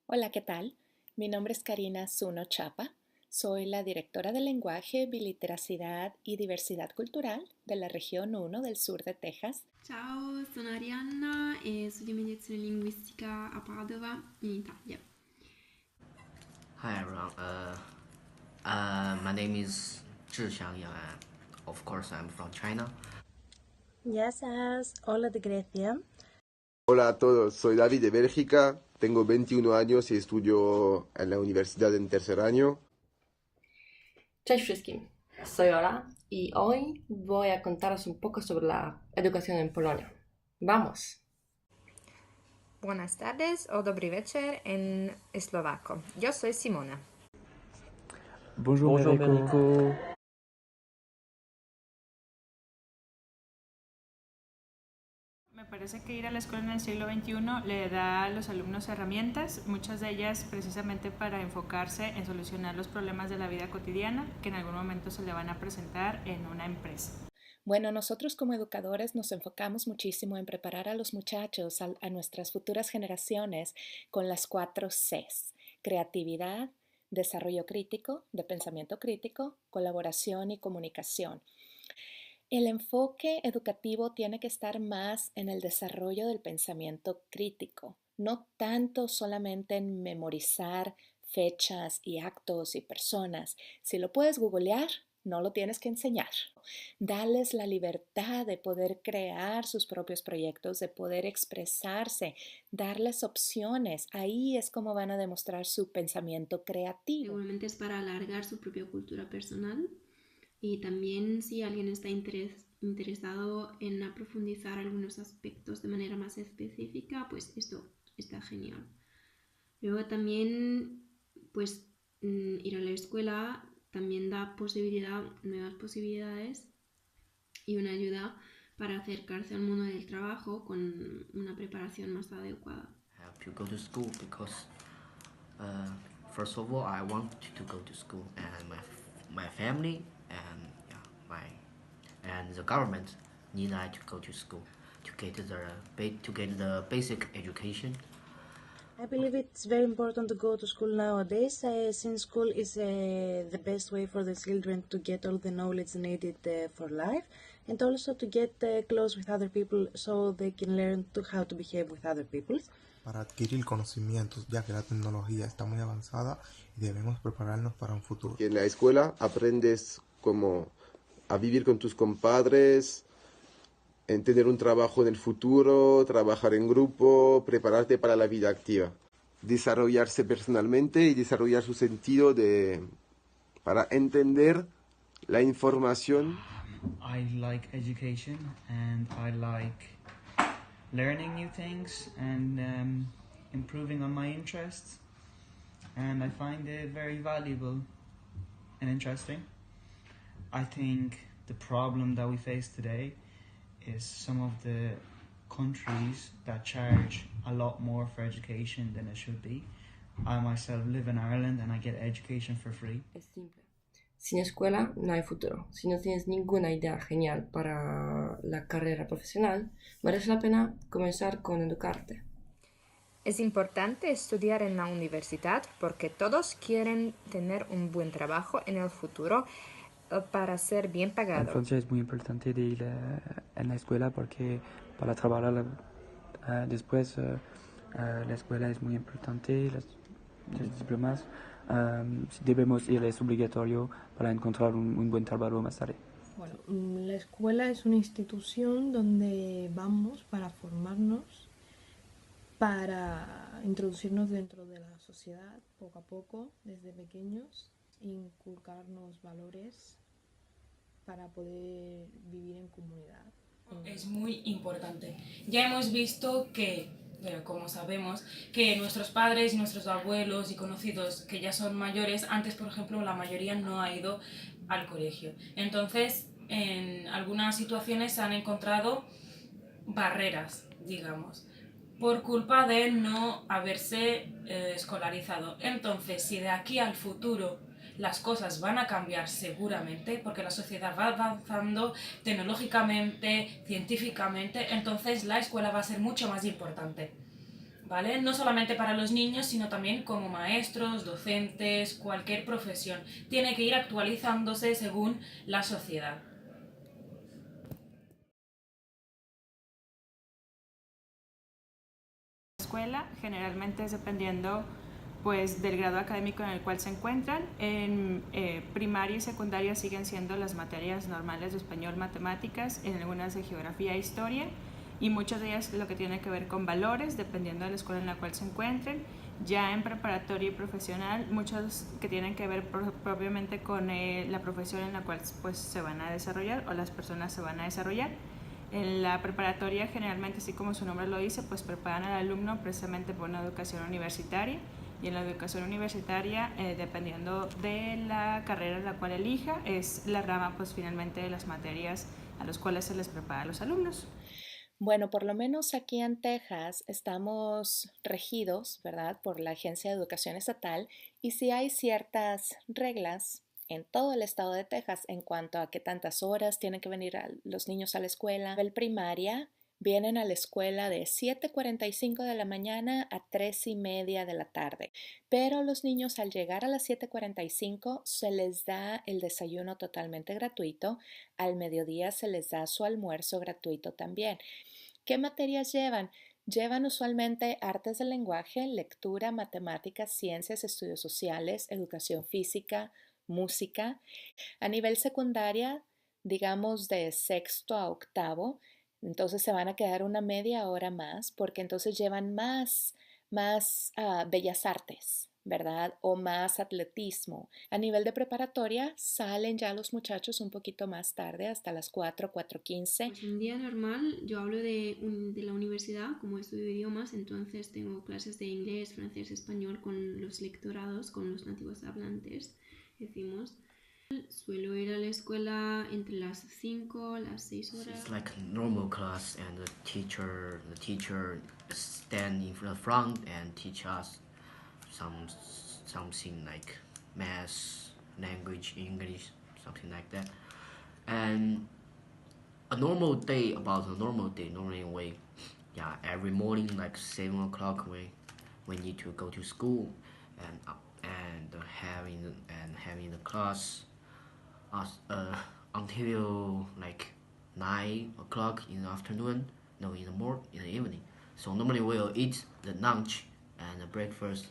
Hola, ¿qué tal? Mi nombre es Karina Zuno Chapa. Soy la directora de lenguaje, biliteracidad y diversidad cultural de la región 1 del sur de Texas. Ciao, sono Arianna e studio mediazione linguistica a Padova, in Italia. Hi everyone. My name is Zhixiang Yang, and of course I'm from China. Γεια σας, όλα de Grecia. Hola a todos, soy David de Bélgica, tengo 21 años y estudio en la universidad en tercer año. Cześć wszystkim, soy Ola y hoy voy a contaros un poco sobre la educación en Polonia. ¡Vamos! Buenas tardes o dobry wieczór en eslovaco. Yo soy Simona. Bonjour, Mérico. Me parece que ir a la escuela en el siglo XXI le da a los alumnos herramientas, muchas de ellas precisamente para enfocarse en solucionar los problemas de la vida cotidiana que en algún momento se le van a presentar en una empresa. Bueno, nosotros como educadores nos enfocamos muchísimo en preparar a los muchachos, a nuestras futuras generaciones, con las 4 Cs: creatividad, desarrollo crítico, de pensamiento crítico, colaboración y comunicación. El enfoque educativo tiene que estar más en el desarrollo del pensamiento crítico, no tanto solamente en memorizar fechas y actos y personas. Si lo puedes googlear, no lo tienes que enseñar. Dales la libertad de poder crear sus propios proyectos, de poder expresarse, darles opciones. Ahí es como van a demostrar su pensamiento creativo. Seguramente es para alargar su propia cultura personal y también si alguien está interesado en profundizar algunos aspectos de manera más específica, pues esto está genial. Luego también, pues ir a la escuela también da nuevas posibilidades y una ayuda para acercarse al mundo del trabajo con una preparación más adecuada. I have to go to school because, uh, first of all, I want to go to school, and my family and the government need I to go to school to get the basic education. I believe it's very important to go to school nowadays, since school is the best way for the children to get all the knowledge needed for life, and also to get close with other people so they can learn how to behave with other people. Para adquirir conocimientos, ya que la tecnología está muy avanzada y debemos prepararnos para un futuro. Y en la escuela aprendes cómo a vivir con tus compadres, en tener un trabajo en el futuro, trabajar en grupo, prepararte para la vida activa, desarrollarse personalmente y desarrollar su sentido para entender la información. I like education and I like learning new things and improving on my interests, and I find it very valuable and interesting. I think the problem that we face today is some of the countries that charge a lot more for education than it should be. I myself live in Ireland and I get education for free. Es simple. Sin escuela no hay futuro. Si no tienes ninguna idea genial para la carrera profesional, merece la pena comenzar con educarte. Es importante estudiar en la universidad porque todos quieren tener un buen trabajo en el futuro para ser bien En pagado. Francia es muy importante de ir en la escuela porque para trabajar después la escuela es muy importante, los diplomas. Si debemos ir, es obligatorio para encontrar un buen trabajo más tarde. Bueno, la escuela es una institución donde vamos para formarnos, para introducirnos dentro de la sociedad poco a poco, desde pequeños, inculcarnos valores para poder vivir en comunidad. Es muy importante. Ya hemos visto que, como sabemos, que nuestros padres y nuestros abuelos y conocidos que ya son mayores, antes por ejemplo la mayoría no ha ido al colegio. Entonces, en algunas situaciones se han encontrado barreras, digamos, por culpa de no haberse escolarizado. Entonces, si de aquí al futuro las cosas van a cambiar seguramente, porque la sociedad va avanzando tecnológicamente, científicamente, entonces la escuela va a ser mucho más importante. ¿vale? No solamente para los niños, sino también como maestros, docentes, cualquier profesión. Tiene que ir actualizándose según la sociedad. Escuela generalmente es dependiendo pues del grado académico en el cual se encuentran. En primaria y secundaria siguen siendo las materias normales de español, matemáticas, en algunas de geografía e historia, y muchas de ellas lo que tiene que ver con valores, dependiendo de la escuela en la cual se encuentren. Ya en preparatoria y profesional, muchos que tienen que ver propiamente con la profesión en la cual pues se van a desarrollar o las personas se van a desarrollar. En la preparatoria generalmente, así como su nombre lo dice, pues preparan al alumno precisamente por una educación universitaria, y en la educación universitaria, dependiendo de la carrera en la cual elija, es la rama pues finalmente de las materias a las cuales se les prepara a los alumnos. Bueno, por lo menos aquí en Texas estamos regidos, ¿verdad?, por la Agencia de Educación Estatal, y sí hay ciertas reglas en todo el estado de Texas en cuanto a qué tantas horas tienen que venir los niños a la escuela. A nivel primaria, vienen a la escuela de 7:45 de la mañana a 3:30 de la tarde, pero los niños al llegar a las 7:45 se les da el desayuno totalmente gratuito, al mediodía se les da su almuerzo gratuito también. ¿Qué materias llevan? Llevan usualmente artes del lenguaje, lectura, matemáticas, ciencias, estudios sociales, educación física, música. A nivel secundaria, digamos de sexto a octavo, entonces se van a quedar una media hora más porque entonces llevan más bellas artes, ¿verdad? O más atletismo. A nivel de preparatoria salen ya los muchachos un poquito más tarde, hasta las 4:15. Pues un día normal, yo hablo de la universidad, como estudio idiomas, entonces tengo clases de inglés, francés, español con los lectorados, con los nativos hablantes, decimos. Suelo ir a la escuela entre las 5, las 6 horas. It's like a normal class, and the teacher stand in the front and teach us something like math, language, English, something like that. And about a normal day, normally every morning like 7 o'clock we need to go to school and having the class until like 9 o'clock in the afternoon, no, in the evening. So normally we'll eat the lunch and the breakfast,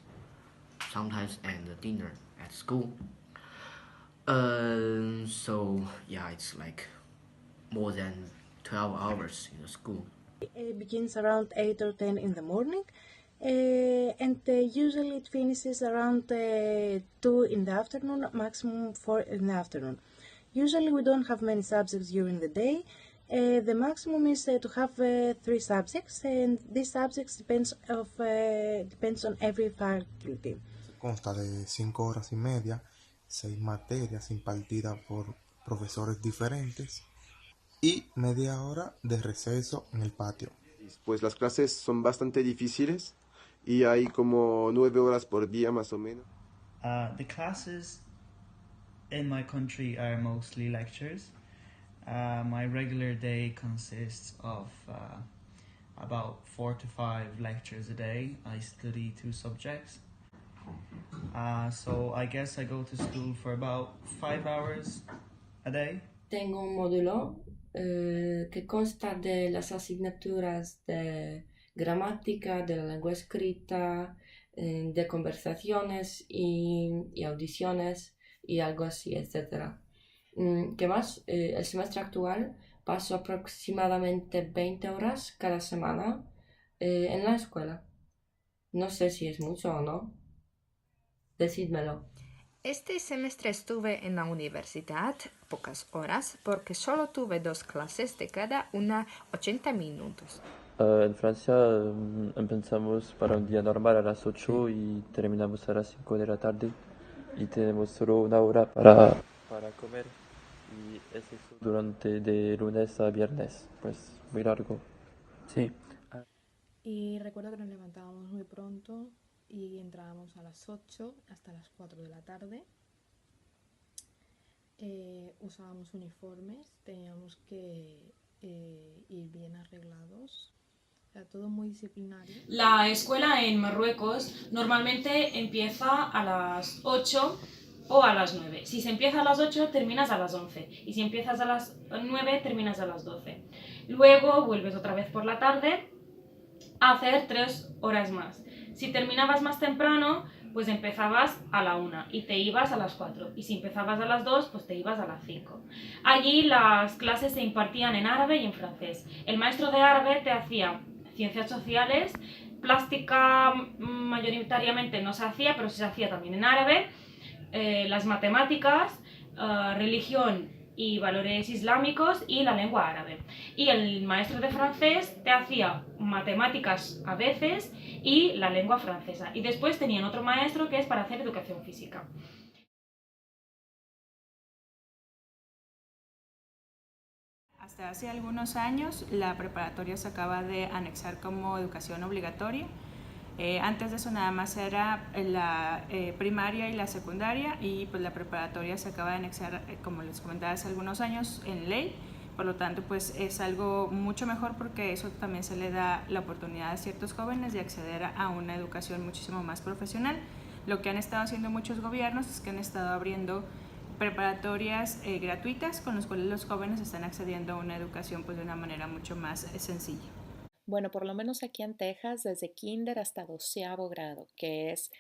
sometimes, and the dinner at school. So yeah, it's like more than 12 hours in the school. It begins around 8 or 10 in the morning, and usually it finishes around 2 in the afternoon, maximum 4 in the afternoon. Usually we don't have many subjects during the day. The maximum is to have 3 subjects, and these subjects depends on every faculty. Consta de 5 horas y media, 6 materias impartidas por profesores diferentes y media hora de receso en el patio. Pues las clases son bastante difíciles y hay como 9 horas por día más o menos. The classes in my country are mostly lectures. My regular day consists of about 4 to 5 lectures a day. I study 2 subjects. So I guess I go to school for about 5 hours a day. Tengo un módulo que consta de las asignaturas de gramática, de la lengua escrita, de conversaciones y audiciones y algo así, etc. ¿Qué más? El semestre actual paso aproximadamente 20 horas cada semana en la escuela. No sé si es mucho o no. Decídmelo. Este semestre estuve en la universidad pocas horas porque solo tuve 2 clases de cada una 80 minutos. En Francia empezamos para un día normal a las 8 y terminamos a las 5 de la tarde y tenemos solo una hora para comer, y es eso durante de lunes a viernes, pues muy largo. Sí. Y recuerdo que nos levantábamos muy pronto y entrábamos a las 8 hasta las 4 de la tarde. Usábamos uniformes, teníamos que ir bien arreglados sea, todo muy disciplinario. La escuela en Marruecos normalmente empieza a las 8 o a las 9. Si se empieza a las 8, terminas a las 11. Y si empiezas a las 9, terminas a las 12. Luego vuelves otra vez por la tarde a hacer 3 horas más. Si terminabas más temprano, pues empezabas a la 1 y te ibas a las 4. Y si empezabas a las 2, pues te ibas a las 5. Allí las clases se impartían en árabe y en francés. El maestro de árabe te hacía ciencias sociales, plástica mayoritariamente no se hacía, pero sí se hacía también en árabe, las matemáticas, religión y valores islámicos y la lengua árabe. Y el maestro de francés te hacía matemáticas a veces y la lengua francesa. Y después tenían otro maestro que es para hacer educación física. Hasta hace algunos años la preparatoria se acaba de anexar como educación obligatoria. Antes de eso nada más era la primaria y la secundaria, y pues la preparatoria se acaba de anexar, como les comentaba, hace algunos años en ley. Por lo tanto, pues es algo mucho mejor, porque eso también se le da la oportunidad a ciertos jóvenes de acceder a una educación muchísimo más profesional. Lo que han estado haciendo muchos gobiernos es que han estado abriendo preparatorias gratuitas con las cuales los jóvenes están accediendo a una educación pues de una manera mucho más sencilla. Bueno, por lo menos aquí en Texas, desde kinder hasta 12º grado, que es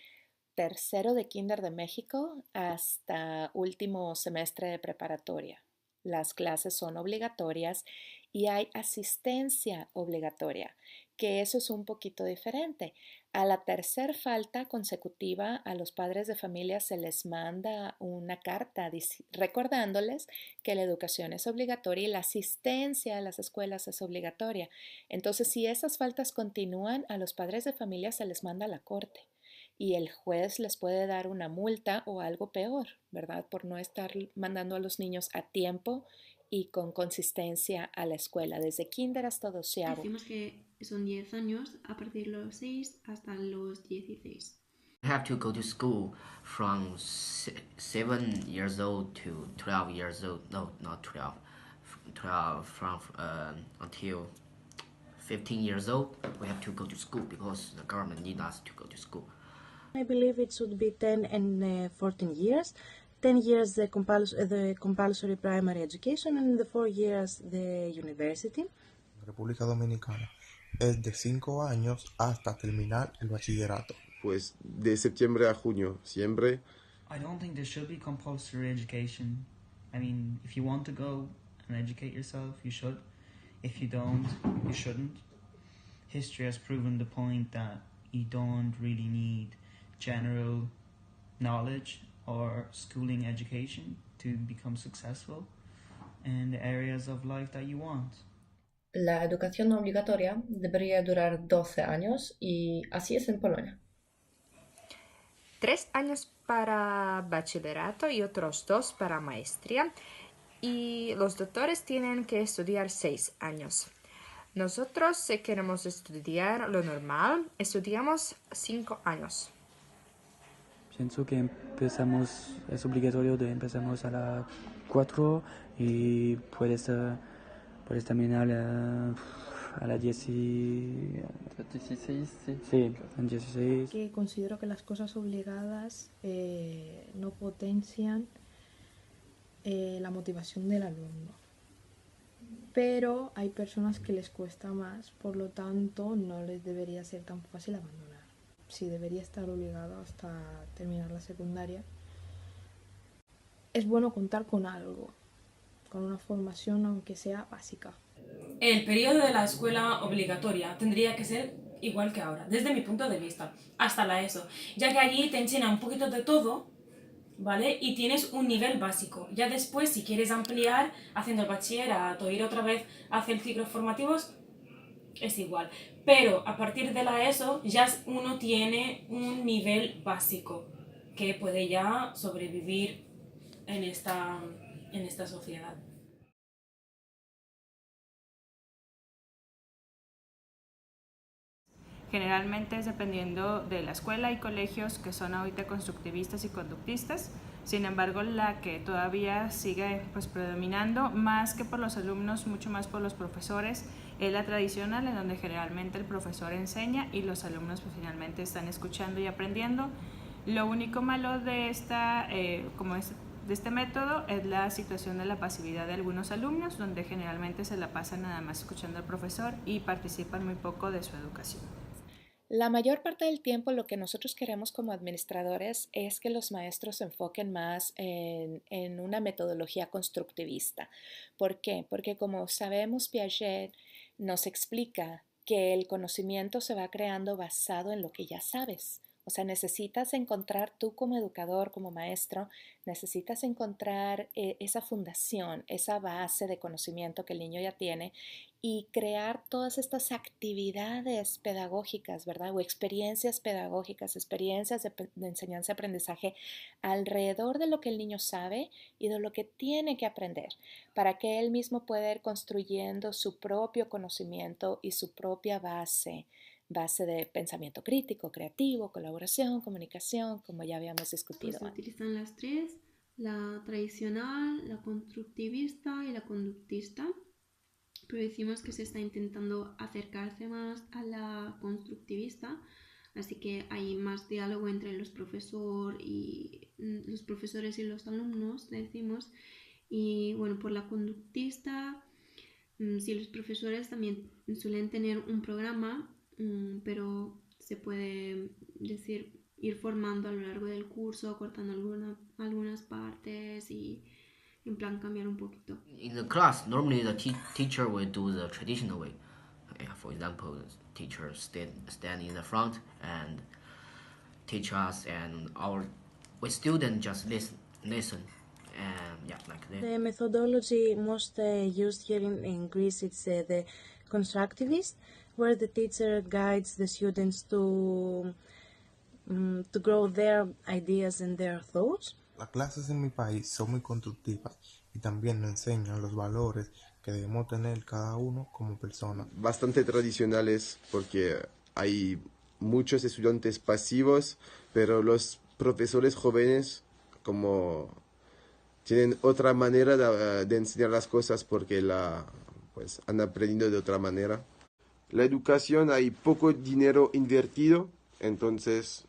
tercero de kinder de México hasta último semestre de preparatoria. Las clases son obligatorias y hay asistencia obligatoria, que eso es un poquito diferente. A la tercera falta consecutiva, a los padres de familia se les manda una carta recordándoles que la educación es obligatoria y la asistencia a las escuelas es obligatoria. Entonces, si esas faltas continúan, a los padres de familia se les manda a la corte y el juez les puede dar una multa o algo peor, ¿verdad? Por no estar mandando a los niños a tiempo y con consistencia a la escuela, desde kinder hasta 12º. Decimos que son 10 años, a partir de los 6 hasta los 16. You have to go to school from 7 years old to 12 years old. No, not 12. 12 from until 15 years old. We have to go to school because the government needs us to go to school. I believe it should be 10 and 14 years. 10 years the compulsory primary education and the 4 years the university. República Dominicana es de 5 años hasta terminar el bachillerato. Pues de septiembre a junio, siempre. I don't think there should be compulsory education. I mean, if you want to go and educate yourself, you should. If you don't, you shouldn't. History has proven the point that you don't really need general knowledge or schooling education to become successful in the areas of life that you want. La educación obligatoria debería durar 12 años y así es en Polonia. 3 años para bachillerato y otros 2 para maestría, y los doctores tienen que estudiar 6 años. Nosotros, si queremos estudiar lo normal, estudiamos 5 años. Pienso que es obligatorio de empezamos a las 4 y puedes terminar a las 16. Sí, en 16. Que considero que las cosas obligadas no potencian la motivación del alumno. Pero hay personas que les cuesta más, por lo tanto no les debería ser tan fácil abandonar. Sí, debería estar obligado hasta terminar la secundaria. Es bueno contar con algo, con una formación aunque sea básica. El periodo de la escuela obligatoria tendría que ser igual que ahora, desde mi punto de vista, hasta la ESO, ya que allí te enseñan un poquito de todo, ¿vale? Y tienes un nivel básico. Ya después, si quieres ampliar, haciendo el bachillerato, ir otra vez a hacer ciclos formativos, es igual. Pero a partir de la ESO ya uno tiene un nivel básico que puede ya sobrevivir en esta sociedad. Generalmente es dependiendo de la escuela y colegios que son ahorita constructivistas y conductistas. Sin embargo, la que todavía sigue pues predominando, más que por los alumnos, mucho más por los profesores, Es la tradicional, en donde generalmente el profesor enseña y los alumnos pues finalmente están escuchando y aprendiendo. Lo único malo de de este método es la situación de la pasividad de algunos alumnos, donde generalmente se la pasan nada más escuchando al profesor y participan muy poco de su educación. La mayor parte del tiempo lo que nosotros queremos como administradores es que los maestros se enfoquen más en una metodología constructivista. ¿Por qué? Porque como sabemos, Piaget nos explica que el conocimiento se va creando basado en lo que ya sabes. O sea, necesitas encontrar tú como educador, como maestro, necesitas encontrar esa fundación, esa base de conocimiento que el niño ya tiene y crear todas estas actividades pedagógicas, ¿verdad? O experiencias pedagógicas, experiencias de enseñanza-aprendizaje alrededor de lo que el niño sabe y de lo que tiene que aprender, para que él mismo pueda ir construyendo su propio conocimiento y su propia base de pensamiento crítico, creativo, colaboración, comunicación, como ya habíamos discutido. Pues se utilizan las tres, la tradicional, la constructivista y la conductista, pero decimos que se está intentando acercarse más a la constructivista, así que hay más diálogo entre los profesores y los alumnos, decimos, y bueno, por la conductista, sí, los profesores también suelen tener un programa, pero se puede decir ir formando a lo largo del curso, cortando algunas partes y en plan cambiar un poquito. In the class, normally the teacher will do the traditional way. For example, the teacher stand in the front and teach us, and we students just listen, and yeah, like that. The methodology most used here in Greece is the constructivist, where the teacher guides the students to grow their ideas and their thoughts. Las clases en mi país son muy constructivas y también nos enseñan los valores que debemos tener cada uno como persona. Bastante tradicionales porque hay muchos estudiantes pasivos, pero los profesores jóvenes como tienen otra manera de enseñar las cosas porque pues, han aprendido de otra manera. La educación, hay poco dinero invertido, entonces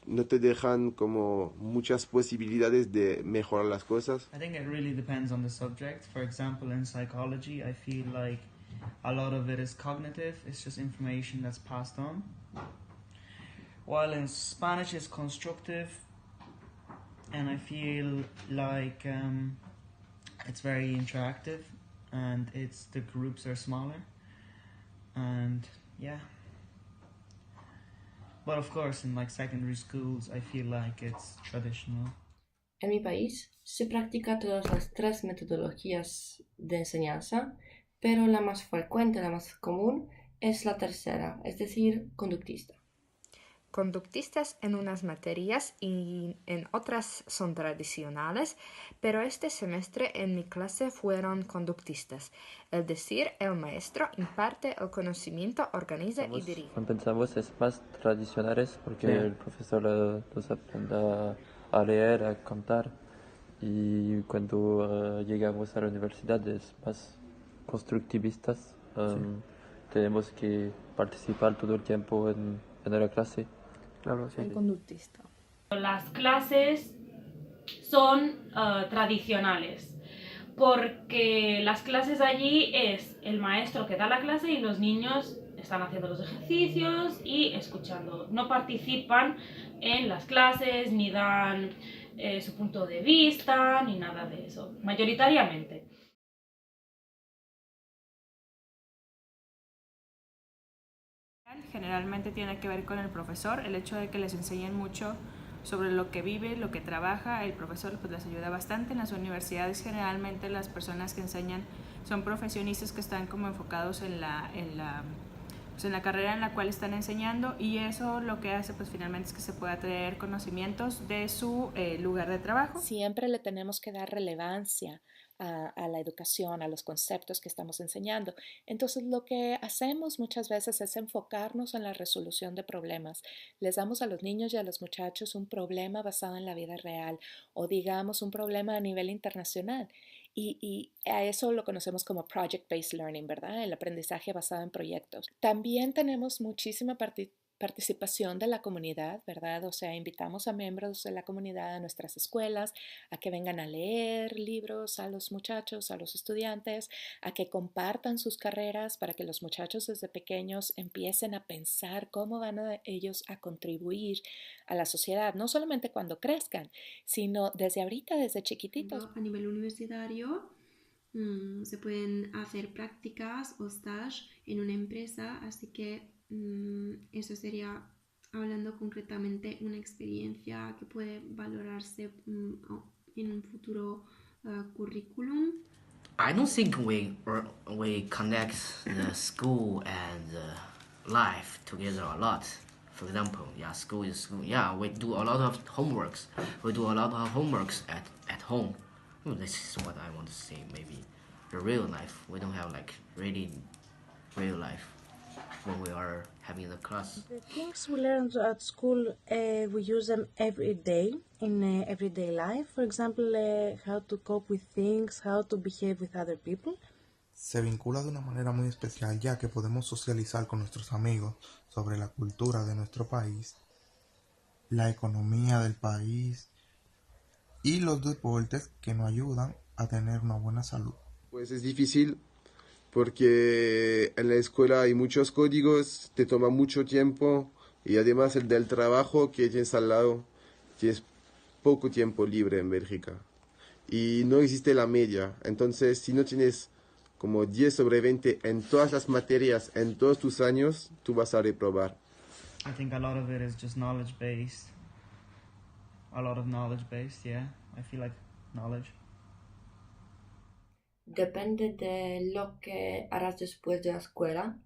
no te dejan como muchas posibilidades de mejorar las cosas. I think it really depends on the subject. For example, in psychology, I feel like a lot of it is cognitive. It's just information that's passed on. While in Spanish, it's constructive. And I feel like it's very interactive. And the groups are smaller. And yeah. But of course, in like secondary schools, I feel like it's traditional. En mi país se practica todas las tres metodologías de enseñanza, pero la más frecuente, la más común, es la tercera, es decir, conductista. Conductistas en unas materias y en otras son tradicionales, pero este semestre en mi clase fueron conductistas, es decir, el maestro imparte el conocimiento, organiza y dirige. Cuando pensamos es más tradicionales porque el profesor nos aprende a leer, a contar, y cuando llegamos a la universidad es más constructivistas. Tenemos que participar todo el tiempo en la clase. Claro, sí. El conductista. Las clases son tradicionales, porque las clases allí es el maestro que da la clase y los niños están haciendo los ejercicios y escuchando. No participan en las clases, ni dan su punto de vista, ni nada de eso, mayoritariamente. Generalmente tiene que ver con el profesor, el hecho de que les enseñen mucho sobre lo que vive, lo que trabaja, el profesor pues les ayuda bastante. En las universidades generalmente las personas que enseñan son profesionistas que están como enfocados en la carrera en la cual están enseñando, y eso lo que hace pues finalmente es que se pueda traer conocimientos de su lugar de trabajo. Siempre le tenemos que dar relevancia a la educación, a los conceptos que estamos enseñando. Entonces lo que hacemos muchas veces es enfocarnos en la resolución de problemas. Les damos a los niños y a los muchachos un problema basado en la vida real, o digamos un problema a nivel internacional, Y a eso lo conocemos como project-based learning, ¿verdad? El aprendizaje basado en proyectos. También tenemos muchísima participación de la comunidad, ¿verdad? O sea, invitamos a miembros de la comunidad a nuestras escuelas a que vengan a leer libros a los muchachos, a los estudiantes, a que compartan sus carreras para que los muchachos desde pequeños empiecen a pensar cómo van ellos a contribuir a la sociedad, no solamente cuando crezcan, sino desde ahorita, desde chiquititos. A nivel universitario, se pueden hacer prácticas o stage en una empresa, así que eso sería, hablando concretamente, una experiencia que puede valorarse en un futuro currículum. I don't think we connect the school and the life together a lot. For example, yeah, school is school. Yeah, we do a lot of homeworks. We do a lot of homeworks at home. This is what I want to say. Maybe the real life. We don't have like really real life when we are having the class. The things we learn at school, we use them every day in everyday life. For example, how to cope with things, how to behave with other people. Se vincula de una manera muy especial ya que podemos socializar con nuestros amigos sobre la cultura de nuestro país, la economía del país y los deportes que nos ayudan a tener una buena salud. Pues es difícil porque en la escuela hay muchos códigos, te toma mucho tiempo y además el del trabajo que tienes al lado, tienes poco tiempo libre en Bélgica y no existe la media. Entonces, si no tienes como 10 sobre 20 en todas las materias, en todos tus años, tú vas a reprobar. I think a lot of it is just knowledge based. A lot of knowledge based, yeah. I feel like knowledge. Depende de lo que harás después de la escuela.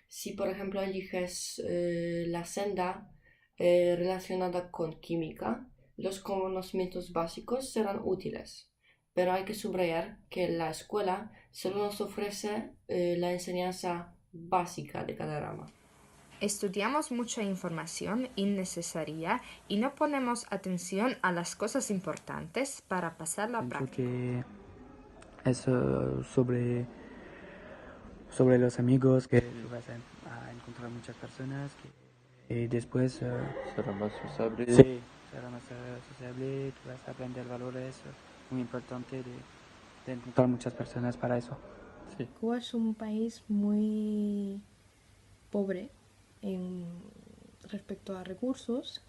Si, por ejemplo, eliges la senda relacionada con química, los conocimientos básicos serán útiles. Pero hay que subrayar que la escuela solo nos ofrece la enseñanza básica de cada rama. Estudiamos mucha información innecesaria y no ponemos atención a las cosas importantes para pasar la práctica. Que es sobre los amigos, que vas a encontrar muchas personas que después será más sociable. Sí, será más sociable, tú vas a aprender valores, muy importante de encontrar muchas personas para eso. Sí. Cuba es un país muy pobre respecto a recursos,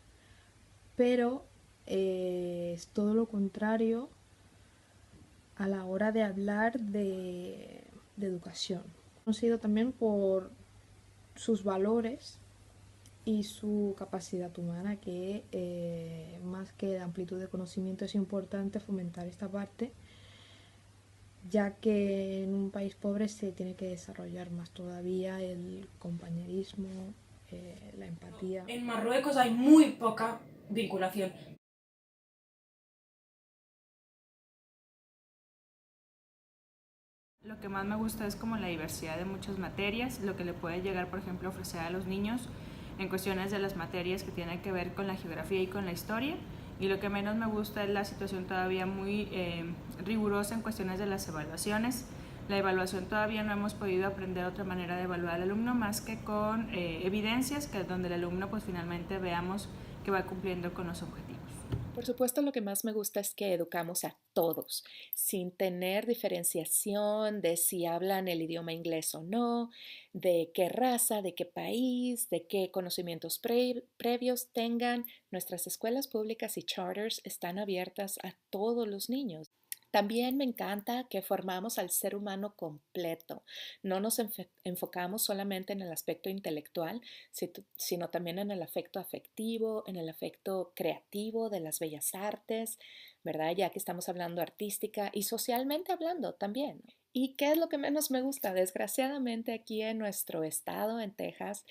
pero es todo lo contrario a la hora de hablar de educación. Conocido también por sus valores y su capacidad humana, que más que la amplitud de conocimiento es importante fomentar esta parte, ya que en un país pobre se tiene que desarrollar más todavía el compañerismo, la empatía. En Marruecos hay muy poca vinculación. Lo que más me gusta es como la diversidad de muchas materias, lo que le puede llegar, por ejemplo, a ofrecer a los niños en cuestiones de las materias que tienen que ver con la geografía y con la historia. Y lo que menos me gusta es la situación todavía muy rigurosa en cuestiones de las evaluaciones. La evaluación todavía no hemos podido aprender otra manera de evaluar al alumno más que con evidencias, que es donde el alumno pues finalmente veamos que va cumpliendo con los objetivos. Por supuesto, lo que más me gusta es que educamos a todos, sin tener diferenciación de si hablan el idioma inglés o no, de qué raza, de qué país, de qué conocimientos previos tengan. Nuestras escuelas públicas y charters están abiertas a todos los niños. También me encanta que formamos al ser humano completo. No nos enfocamos solamente en el aspecto intelectual, sino también en el aspecto afectivo, en el aspecto creativo de las bellas artes, ¿verdad? Ya que estamos hablando artística y socialmente hablando también. ¿Y qué es lo que menos me gusta? Desgraciadamente aquí en nuestro estado, en Texas,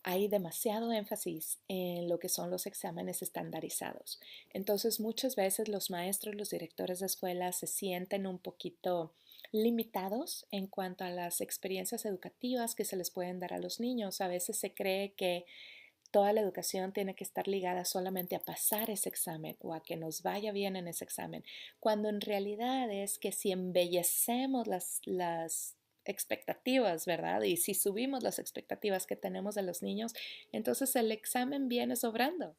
hay demasiado énfasis en lo que son los exámenes estandarizados. Entonces, muchas veces los maestros, los directores de escuelas se sienten un poquito limitados en cuanto a las experiencias educativas que se les pueden dar a los niños. A veces se cree que toda la educación tiene que estar ligada solamente a pasar ese examen o a que nos vaya bien en ese examen, cuando en realidad es que si embellecemos las expectativas, ¿verdad? Y si subimos las expectativas que tenemos de los niños, entonces el examen viene sobrando.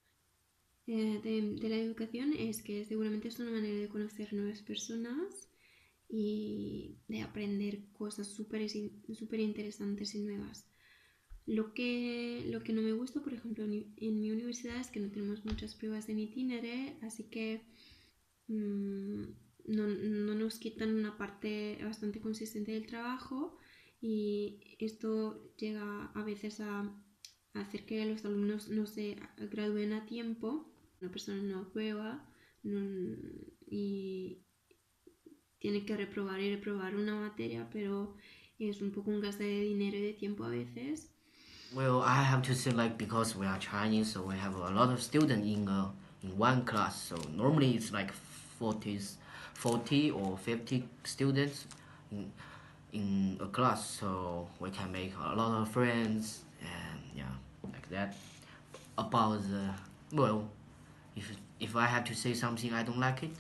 De la educación es que seguramente es una manera de conocer nuevas personas y de aprender cosas súper interesantes y nuevas. Lo que no me gusta, por ejemplo, en mi universidad es que no tenemos muchas pruebas en itinere, así que no nos quitan una parte bastante consistente del trabajo y esto llega a veces a hacer que los alumnos no se gradúen a tiempo. Una persona no aprueba y tiene que reprobar y reprobar una materia, pero es un poco un gasto de dinero y de tiempo a veces. Well, I have to say like because we are Chinese, so we have a lot of students in one class. So normally it's like 40 or 50 students in a class. So we can make a lot of friends and yeah, like that. About well, if I have to say something I don't like it,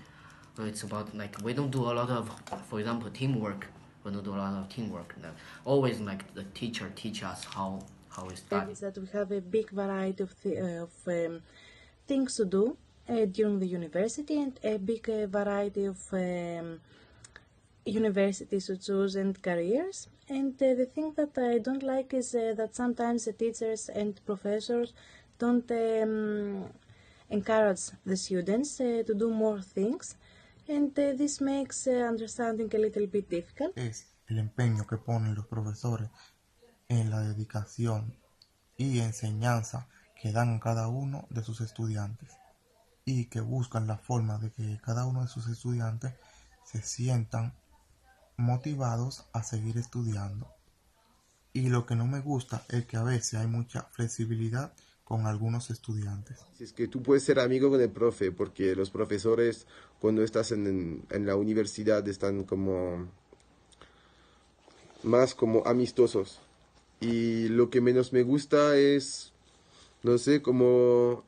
well, it's about like we don't do a lot of, for example, teamwork. We don't do a lot of teamwork. Always like the teacher teach us how we study. Is that we have a big variety of things to do during the university and a big variety of universities to choose and careers. And the thing that I don't like is that sometimes the teachers and professors don't encourage the students to do more things, and this makes understanding a little bit difficult. Es el empeño que ponen los profesores en la dedicación y enseñanza que dan a cada uno de sus estudiantes y que buscan la forma de que cada uno de sus estudiantes se sientan motivados a seguir estudiando. Y lo que no me gusta es que a veces hay mucha flexibilidad con algunos estudiantes. Es que tú puedes ser amigo con el profe, porque los profesores cuando estás en la universidad están como más como amistosos. Y lo que menos me gusta es, no sé, como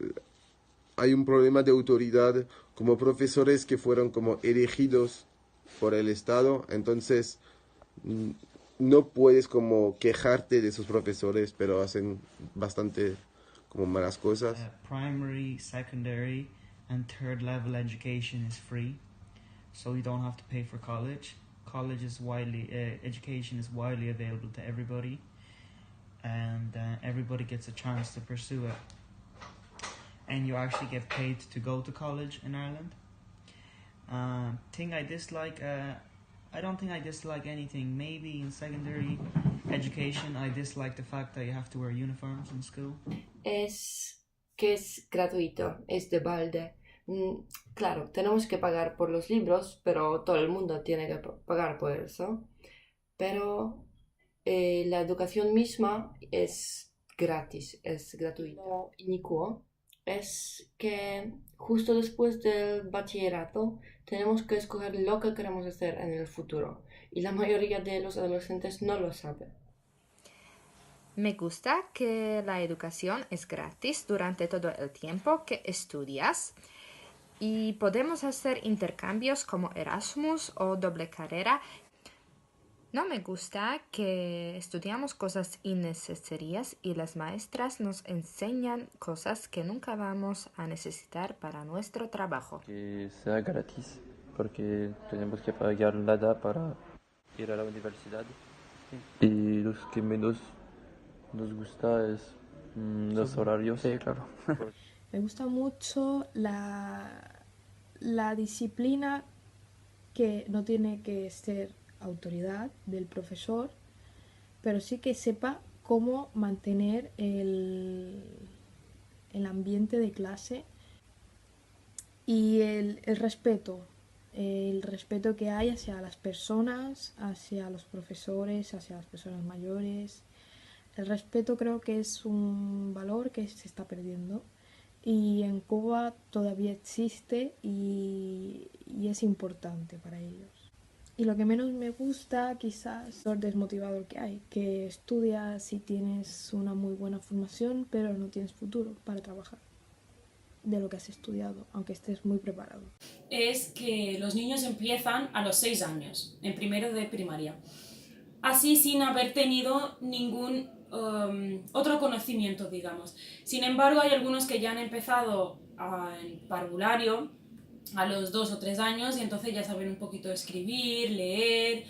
hay un problema de autoridad, como profesores que fueron como elegidos por el Estado, entonces no puedes como quejarte de esos profesores, pero hacen bastante como malas cosas. Primary, secondary, and third level education is free, so you don't have to pay for college. College is education is widely available to everybody, and everybody gets a chance to pursue it. And you actually get paid to go to college in Ireland. Thing I dislike, I don't think I dislike anything. Maybe in secondary education I dislike the fact that you have to wear uniforms in school. Es que es gratuito, es de balde. Claro, tenemos que pagar por los libros, pero todo el mundo tiene que pagar por eso. Pero la educación misma es gratis, es gratuita. Lo inicuo es que justo después del bachillerato tenemos que escoger lo que queremos hacer en el futuro. Y la mayoría de los adolescentes no lo saben. Me gusta que la educación es gratis durante todo el tiempo que estudias y podemos hacer intercambios como Erasmus o doble carrera. No me gusta que estudiamos cosas innecesarias y las maestras nos enseñan cosas que nunca vamos a necesitar para nuestro trabajo. Que sea gratis, porque tenemos que pagar nada para ir a la universidad. Y los que menos nos gusta es los horarios. Sí, claro. Me gusta mucho la disciplina que no tiene que ser autoridad del profesor, pero sí que sepa cómo mantener el ambiente de clase y el respeto que hay hacia las personas, hacia los profesores, hacia las personas mayores. El respeto creo que es un valor que se está perdiendo y en Cuba todavía existe y es importante para ellos. Y lo que menos me gusta quizás es lo desmotivador que hay, que estudias y tienes una muy buena formación, pero no tienes futuro para trabajar de lo que has estudiado, aunque estés muy preparado. Es que los niños empiezan a los 6 años, en primero de primaria, así sin haber tenido ningún otro conocimiento, digamos. Sin embargo, hay algunos que ya han empezado en parvulario a los 2 o 3 años y entonces ya saben un poquito escribir, leer,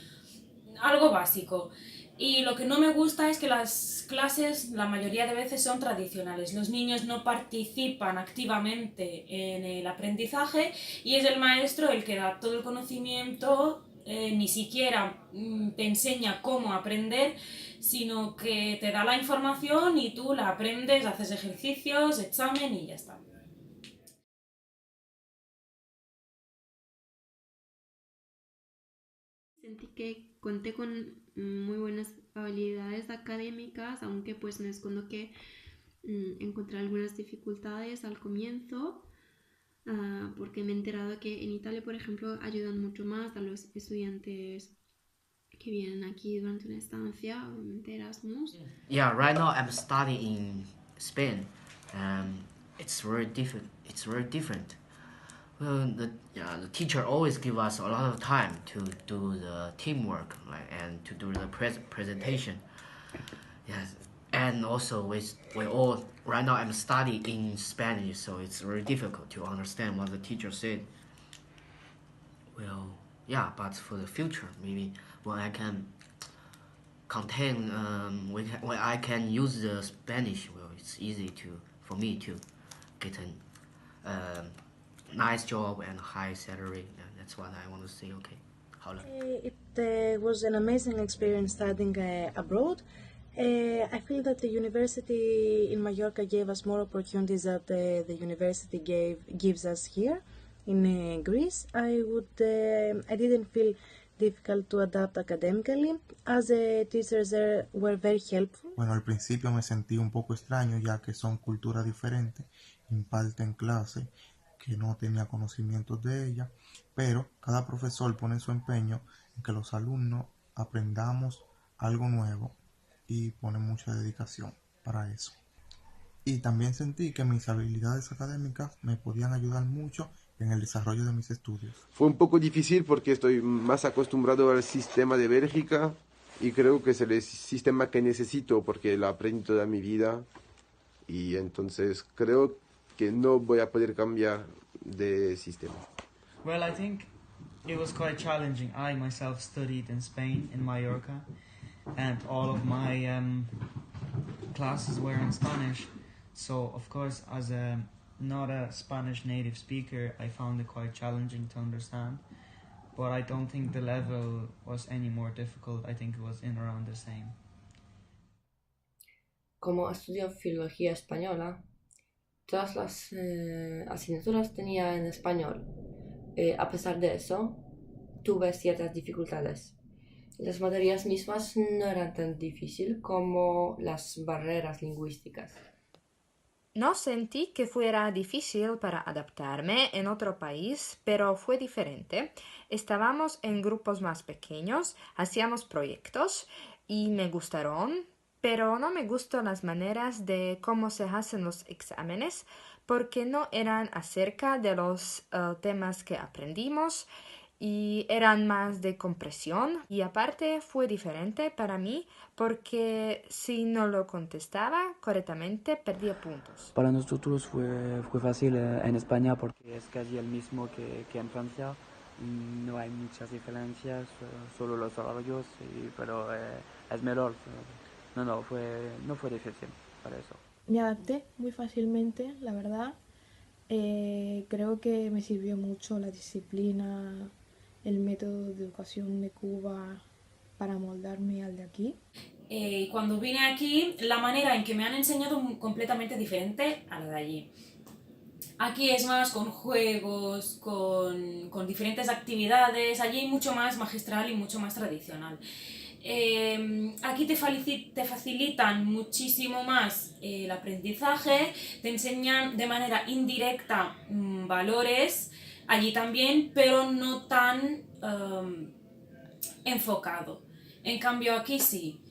algo básico. Y lo que no me gusta es que las clases la mayoría de veces son tradicionales. Los niños no participan activamente en el aprendizaje y es el maestro el que da todo el conocimiento, ni siquiera te enseña cómo aprender, sino que te da la información y tú la aprendes, haces ejercicios, examen y ya está. Sentí que conté con muy buenas habilidades académicas, aunque pues me escondo que encontré algunas dificultades al comienzo, porque me he enterado que en Italia, por ejemplo, ayudan mucho más a los estudiantes que vienen aquí durante una estancia, obviamente Erasmus. Yeah, right now I'm studying in Spain. It's very different. Well, the teacher always give us a lot of time to do the teamwork, and to do the presentation. Yes, and also we all right now I'm studying in Spanish, so it's very difficult to understand what the teacher said. Well, yeah, but for the future, maybe when I can when I can use the Spanish, well, it's easy for me to get a nice job and high salary. And that's what I want to say. Okay, it was an amazing experience studying abroad. I feel that the university in Mallorca gave us more opportunities that the university gives us here in Greece. I didn't feel difficult to adapt academically, as the teachers there were very helpful. Bueno, al principio me sentí un poco extraño, ya que son culturas diferentes, imparten clase que no tenía conocimientos de ella, pero cada profesor pone su empeño en que los alumnos aprendamos algo nuevo y pone mucha dedicación para eso. Y también sentí que mis habilidades académicas me podían ayudar mucho en el desarrollo de mis estudios. Fue un poco difícil porque estoy más acostumbrado al sistema de Bélgica y creo que es el sistema que necesito porque lo aprendí toda mi vida y entonces creo que no voy a poder cambiar de sistema. Well, I think it was quite challenging. I myself studied in Spain, in Mallorca, and all of my classes were in Spanish. So, of course, as not a Spanish native speaker, I found it quite challenging to understand. But I don't think the level was any more difficult. I think it was in around the same. Como estudio filología española, todas las asignaturas tenía en español. A pesar de eso, tuve ciertas dificultades. Las materias mismas no eran tan difíciles como las barreras lingüísticas. No sentí que fuera difícil para adaptarme en otro país, pero fue diferente. Estábamos en grupos más pequeños, hacíamos proyectos y me gustaron, pero no me gustan las maneras de cómo se hacen los exámenes porque no eran acerca de los temas que aprendimos y eran más de compresión y aparte fue diferente para mí porque si no lo contestaba correctamente perdía puntos. Para nosotros fue fácil en España porque es casi el mismo que en Francia. No hay muchas diferencias, solo los horarios, pero es mejor. No fue difícil para eso. Me adapté muy fácilmente, la verdad. Creo que me sirvió mucho la disciplina, el método de educación de Cuba para moldarme al de aquí. Cuando vine aquí, la manera en que me han enseñado es completamente diferente a la de allí. Aquí es más con juegos, con diferentes actividades, allí mucho más magistral y mucho más tradicional. Aquí te facilitan muchísimo más el aprendizaje, te enseñan de manera indirecta valores, allí también, pero no tan enfocado. En cambio aquí sí,